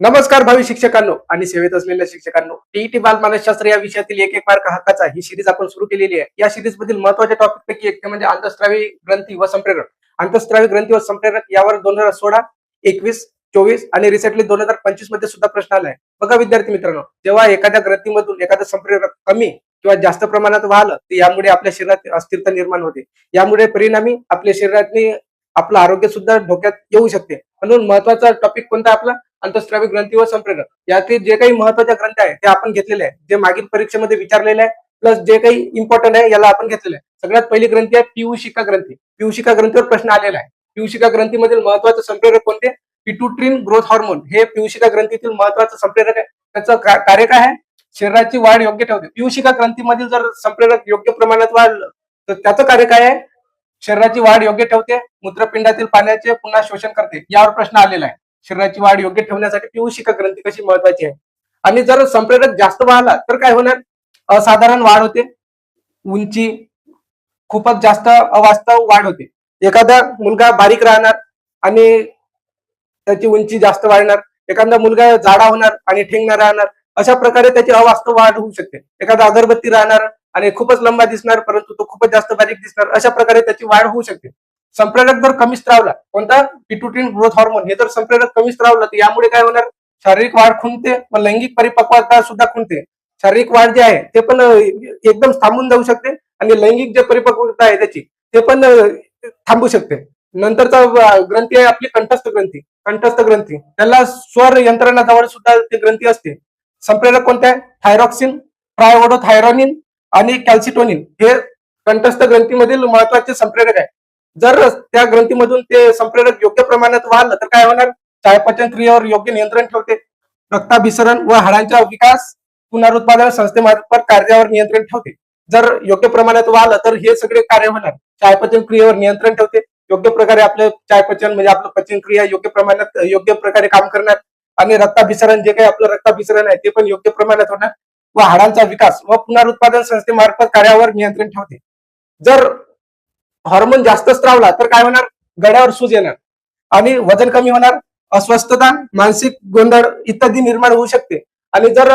नमस्कार भावी शिक्षकांनो आणि सेवेत असलेल्या शिक्षकांनो. टीईटी बालमानसशास्त्र या विषयातील एक मार्क हक्काचा ही सिरीज आपण सुरू केलेली आहे. या सिरीज मधील महत्वाच्या टॉपिक पैकी एक म्हणजे अंतःस्रावी ग्रंथी व संप्रेरक. अंतःस्रावी ग्रंथी व संप्रेरक यावर 2016, 21, 24 आणि रिसेंटली 2025 मध्ये सुद्धा प्रश्न आलाय. बघा विद्यार्थी मित्रांनो, जेव्हा एखाद्या ग्रंथीमधून एखादं संप्रेरक कमी किंवा जास्त प्रमाणात वाहलं तर यामुळे आपल्या शरीरात अस्थिरता निर्माण होते. यामुळे परिणामी आपल्या शरीरातली आपलं आरोग्य सुद्धा धोक्यात येऊ शकते. म्हणून महत्वाचा टॉपिक कोणता आपला? अंतःस्रावी ग्रंथी व संप्रेरक. यातील जे काही महत्वाचे ग्रंथ आहे ते आपण घेतलेले आहे, जे मागील परीक्षेमध्ये विचारलेले आहे, प्लस जे काही इम्पॉर्टंट आहे याला आपण घेतलेलं आहे. सगळ्यात पहिली ग्रंथी आहे पियुषिका ग्रंथी. पियुषिका ग्रंथीवर प्रश्न आलेला आहे. पियुषिका ग्रंथीमधील महत्वाचे संप्रेरक कोणते? पिट्युटरीन ग्रोथ हार्मोन हे पियुषिका ग्रंथीतील महत्वाचं संप्रेरक आहे. त्याचं कार्य काय आहे? शरीराची वाढ योग्य ठेवते. पियुषिका ग्रंथीमधील जर संप्रेरक योग्य प्रमाणात वाढलं तर त्याचं कार्य काय आहे? शरीराची वाढ योग्य ठेवते, मूत्रपिंडातील पाण्याचे पुन्हा शोषण करते. यावर प्रश्न आलेला आहे. शरीराची वाढ योग्य ठेवण्यासाठी पियुषिका ग्रंथी कशी महत्वाची आहे. आणि जर संप्रेरक जास्त वाढला तर काय होणार? असाधारण वाढ होते, उंची खूपच जास्त अवास्तव वाढ होते. एखादा मुलगा बारीक राहणार आणि त्याची उंची जास्त वाढणार, एखादा मुलगा जाडा होणार आणि ठेंगणार राहणार. अशा प्रकारे त्याची अवास्तव वाढ होऊ शकते. एखादा अगरबत्ती राहणार आणि खूपच लंबा दिसणार परंतु तो खूपच जास्त बारीक दिसणार. अशा प्रकारे त्याची वाढ होऊ शकते. संप्रेरक जर कमी स्त्रावला, कोणता? पिट्युटरीन ग्रोथ हार्मोन हे जर संप्रेरक कमी स्त्रावला तर यामुळे काय होणार? शारीरिक वाढ खुंटते व लैंगिक परिपक्वता सुद्धा खुंटते. शारीरिक वाढ जी आहे ते पण एकदम थांबून जाऊ शकते आणि लैंगिक जे परिपक्वता आहे त्याची ते पण थांबू शकते. नंतरचा ग्रंथी आहे आपली कंठस्थ ग्रंथी. कंठस्थ ग्रंथी त्याला स्वर यंत्रणा जवळ सुद्धा ते ग्रंथी असते. संप्रेरक कोणते आहे? थायरॉक्सिन, ट्रायओडोथायरोनिन आणि कॅल्सिटोनिन हे कंठस्थ ग्रंथीमधील महत्वाचे संप्रेरक आहे. जर त्या ग्रंथीमधून ते संप्रेरक योग्य प्रमाणात वाढलं तर काय होणार? चयापचन क्रियेवर योग्य नियंत्रण ठेवते. रक्ताभिसरण व हाडांचा विकास पुनरुत्पादन संस्थेमार्फत कार्यावर नियंत्रण ठेवते. जर योग्य प्रमाणात वाढलं तर हे सगळे कार्य होणार. चयापचन क्रियेवर नियंत्रण ठेवते. योग्य प्रकारे आपलं चयापचन म्हणजे आपलं पचन क्रिया योग्य प्रमाणात योग्य प्रकारे काम करणार आणि रक्ताभिसरण जे काही आपलं रक्ताभिसरण आहे ते पण योग्य प्रमाणात होणार व हाडांचा विकास व पुनरुत्पादन संस्थेमार्फत कार्यावर नियंत्रण ठेवते. जर हॉर्मोन जास्त स्त्रावला तर काय होणार? गड्यावर सूज येणार आणि वजन कमी होणार, अस्वस्थता, मानसिक गोंधळ इत्यादी निर्माण होऊ शकते. आणि जर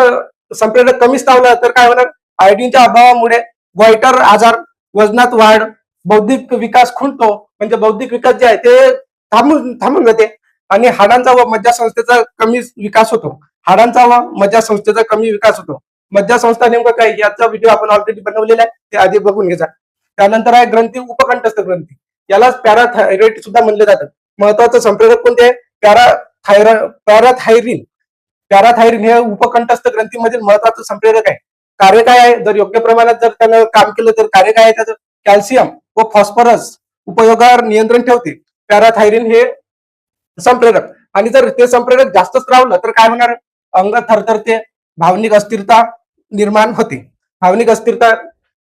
संप्रेरक कमी स्त्रावला तर काय होणार? आयोडीनच्या अभावामुळे गोइटर आजार, वजनात वाढ, बौद्धिक विकास खुंटतो. म्हणजे बौद्धिक विकास जे आहे ते थांबून जाते आणि हाडांचा व मज्जासंस्थेचा कमी विकास होतो. हाडांचा व मज्जासंस्थेचा कमी विकास होतो. मज्जासंस्था नेमकं काय याचा व्हिडिओ आपण ऑलरेडी बनवलेला आहे, ते आधी बघून घ्यायचा. त्यानंतर आहे ग्रंथी उपकंठस्थ ग्रंथी. यालाच पॅराथायरॉइड सुद्धा म्हणले जातात. महत्वाचं संप्रेरक कोणते आहे? पॅराथायरिन. पॅराथायरिन हे उपकंठस्थ ग्रंथीमधील महत्वाचं संप्रेरक आहे. कार्य काय आहे? जर योग्य प्रमाणात जर त्यानं काम केलं तर कार्य काय आहे त्याचं? कॅल्शियम व फॉस्फरस उपयोगावर नियंत्रण ठेवते पॅराथायरिन हे संप्रेरक. आणि जर ते संप्रेरक जास्त स्त्रावलं तर काय होणार? अंग थरथरते, भावनिक अस्थिरता निर्माण होते. भावनिक अस्थिरता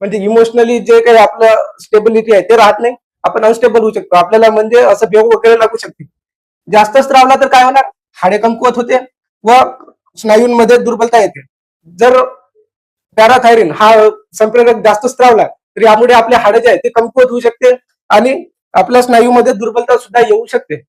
म्हणजे इमोशनली जे काही आपलं स्टेबिलिटी आहे ते राहत नाही. आपण अनस्टेबल होऊ शकतो. आपल्याला म्हणजे असं भेव वगैरे लागू शकते. जास्त स्त्रावला तर काय होणार? हाडे कमकुवत होते व स्नायूंमध्ये दुर्बलता येते. जर पॅराथायरिन हा संप्रेरक जास्त स्त्रावला तर यामुळे आपले हाडे जे आहे ते कमकुवत होऊ शकते आणि आपल्या स्नायूमध्ये दुर्बलता सुद्धा येऊ शकते.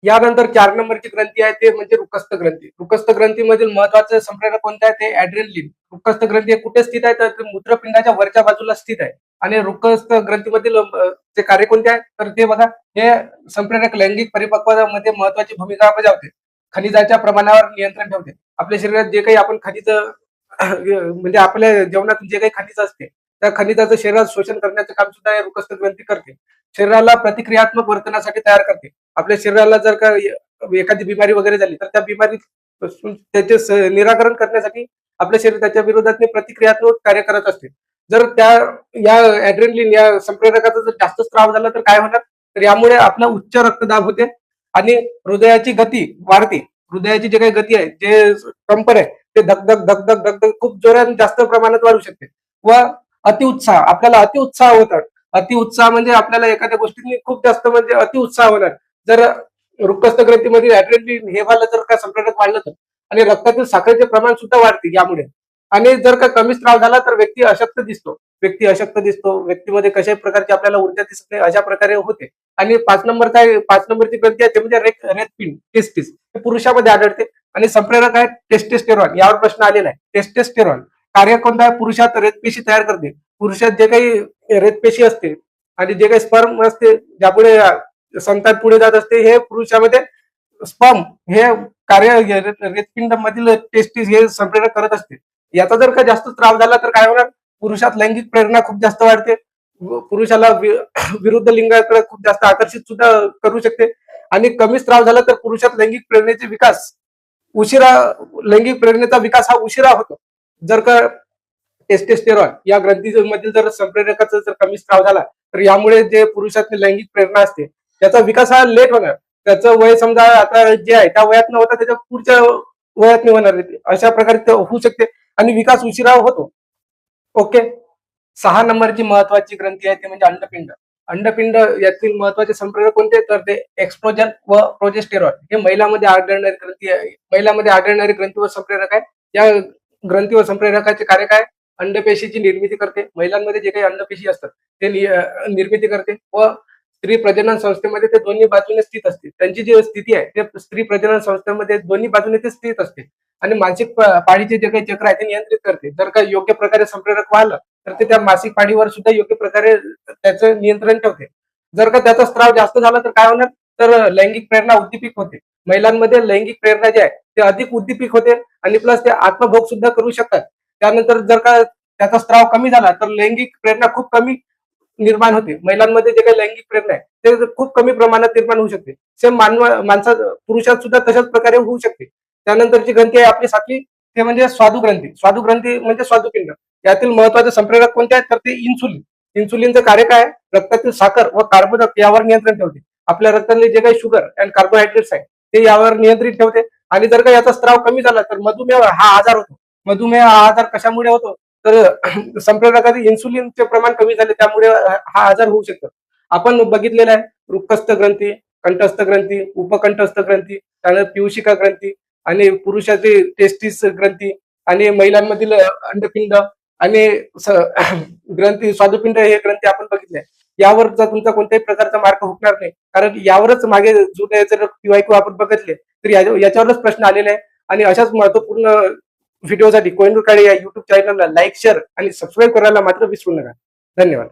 यानंतर 4 नंबरची ग्रंथी आहे ते म्हणजे रुकस्थ ग्रंथी. रुकस्थ ग्रंथीमधील महत्वाचे संप्रेरक कोणते आहे? ते ॲड्रेनलिन. रुकस्थ ग्रंथी कुठे स्थित आहे? तर मूत्रपिंडाच्या वरच्या बाजूला स्थित आहे. आणि रुकस्थ ग्रंथीमधील ते कार्य कोणते आहे? तर ते बघा, हे संप्रेरक लैंगिक परिपक्वतेमध्ये महत्वाची भूमिका बजावते. खनिजाच्या प्रमाणावर नियंत्रण ठेवते. आपल्या शरीरात जे काही आपण खनिज म्हणजे आपल्या जेवणात जे काही खनिज असते त्या खनिजाचं शरीरात शोषण करण्याचं काम सुद्धा हे रुकस्थ ग्रंथी करते. शरीराला प्रतिक्रियात्मक वर्तनासाठी तयार करते. आपल्या शरीराला जर का एखादी बिमारी वगैरे झाली तर त्या बिमारी त्याचे निराकरण करण्यासाठी आपल्या शरीर त्याच्या विरोधात प्रतिक्रियात्मक कार्य करत असते. जर त्या या ॲड्रेनलिन या संप्रेरकाचा जर जास्त स्त्राव झाला तर काय होणार? तर यामुळे आपला उच्च रक्तदाब होते आणि हृदयाची गती वाढते. हृदयाची जे काही गती आहे, जे कंपन आहे ते धकधक धकधक धकधक खूप जोरात जास्त प्रमाणात वाढू शकते. व अतिउत्साह, आपल्याला अतिउत्साह होतात. अतिउत्साह म्हणजे आपल्याला एखाद्या गोष्टींनी खूप जास्त म्हणजे अतिउत्साह होणार. जर रुकस्थ ग्रंथीमध्ये ॲड्रेनलिन हे वाला जर का संप्रेरक वाढलं तर आणि रक्तातील साखरेचे प्रमाण सुद्धा वाढते यामुळे. आणि जर का कमी स्त्राव झाला तर व्यक्ती अशक्त दिसतो, व्यक्तीमध्ये कशाही प्रकारची आपल्याला ऊर्जा दिसत नाही, अशा प्रकारे होते. आणि 5 नंबरची ग्रंथी आहे ते म्हणजे रेतपिंड, टेस्टिस, हे पुरुषामध्ये आढळते. आणि संप्रेरक आहे टेस्टेस्टेरॉन. यावर प्रश्न आलेला आहे. टेस्टेस्टेरॉन कार्य कोणतं आहे? पुरुषात रेतपेशी तयार करते. पुरुषात जे काही रेतपेशी असते आणि जे काही स्पर्म असते, ज्यापुढे संतान पुढे जात असते, हे पुरुषामध्ये स्पर्म हे कार्य रेतपिंड मधील टेस्टिस हे संप्रेरक करत असते. याचा जर का जास्त त्रास झाला तर काय होणार? पुरुषात लैंगिक प्रेरणा खूप जास्त वाढते. पुरुषाला विरुद्ध लिंगाकडे खूप जास्त आकर्षित सुद्धा करू शकते. आणि कमी स्त्राव झाला तर पुरुषात लैंगिक प्रेरणेचा विकास हा उशिरा होतो. जर का टेस्टेस्टेरॉन या ग्रंथीमधील जर संप्रेरकाचा जर कमी स्त्राव झाला तर यामुळे जे पुरुषातली लैंगिक प्रेरणा असते त्याचा विकास हा लेट होणार. त्याचं वय समजा आता जे आहे त्या वयात न होता त्याच्या पुढच्या वयात नाही होणार. अशा प्रकारे ते होऊ शकते आणि विकास उशिरा होतो. ओके. 6 नंबरची महत्वाची ग्रंथी आहे ते म्हणजे अंडपिंड. अंडपिंड यातील महत्वाचे संप्रेरक कोणते? तर ते एक्स्ट्रोजन व प्रोजेस्टेरॉन हे महिलांमध्ये आढळणारी ग्रंथी व संप्रेरक आहे. या ग्रंथी व संप्रेरकाचे कार्य काय? अंडपेशीची निर्मिती करते. महिलांमध्ये जे काही अंडपेशी असतात ते निर्मिती करते व स्त्री प्रजनन संस्थेमध्ये ते दोन्ही बाजूने स्थित असते. त्यांची जी स्थिती आहे ते स्त्री प्रजनन संस्थेमध्ये दोन्ही बाजूने ते स्थित असते. आणि मासिक पाळीचे जे काही चक्र आहे ते नियंत्रित करते. जर का योग्य प्रकारे संप्रेरक वाहलं तर ते त्या मासिक पाळीवर सुद्धा योग्य प्रकारे त्याचं नियंत्रण ठेवते. जर का त्याचा स्त्राव जास्त झाला तर काय होणार? तर लैंगिक प्रेरणा उद्दीपित होते. महिलांमध्ये लैंगिक प्रेरणा जी आहे ते अधिक उद्दीपित होते आणि प्लस ते आत्मभोग सुद्धा करू शकतात. त्यानंतर जर का त्याचा स्त्राव कमी झाला तर लैंगिक प्रेरणा खूप कमी निर्माण होते. महिलांमध्ये जे काही लैंगिक प्रेरणा आहे ते खूप कमी प्रमाणात निर्माण होऊ शकते. सेम पुरुषात सुद्धा तशाच प्रकारे होऊ शकते. त्यानंतरची ग्रंथी आहे आपली 7वी, ते म्हणजे स्वादुग्रंथी. स्वादुग्रंथी म्हणजे स्वादुपिंड. यातील महत्वाचे संप्रेरक कोणते आहेत? तर ते इन्सुलिन. इन्सुलिनचं कार्य काय? रक्तातील साखर व कार्बोदक यावर नियंत्रण ठेवते. आपल्या रक्तातले जे काही शुगर अँड कार्बोहायड्रेट्स आहे ते यावर नियंत्रित ठेवते. आणि जर का याचा स्त्राव कमी झाला तर मधुमेह हा आजार होतो. मधुमेह हा आजार कशामुळे होतो? तर संप्रेरकाचे इन्सुलिनचे प्रमाण कमी झाले त्यामुळे हा आजार होऊ शकतो. आपण बघितलेला आहे वृक्कस्थ ग्रंथी, कंठस्थ ग्रंथी, उपकंठस्थ ग्रंथी, त्यानंतर पियुषिका ग्रंथी आणि पुरुषाची टेस्टिस ग्रंथी आणि महिलांमधील अंडपिंड आणि ग्रंथी स्वादुपिंड हे ग्रंथी आपण बघितले. यावर जर तुमचा कोणत्याही प्रकारचा मार्क हुकणार नाही, कारण यावरच मागे जुने जर PYQ आपण बघितले तर याच्यावरच प्रश्न आलेले आहे. आणि अशाच महत्वपूर्ण व्हिडिओसाठी कोहिनूर काळे या युट्यूब चॅनलला लाईक, शेअर आणि सबस्क्राईब करायला मात्र विसरू नका. धन्यवाद.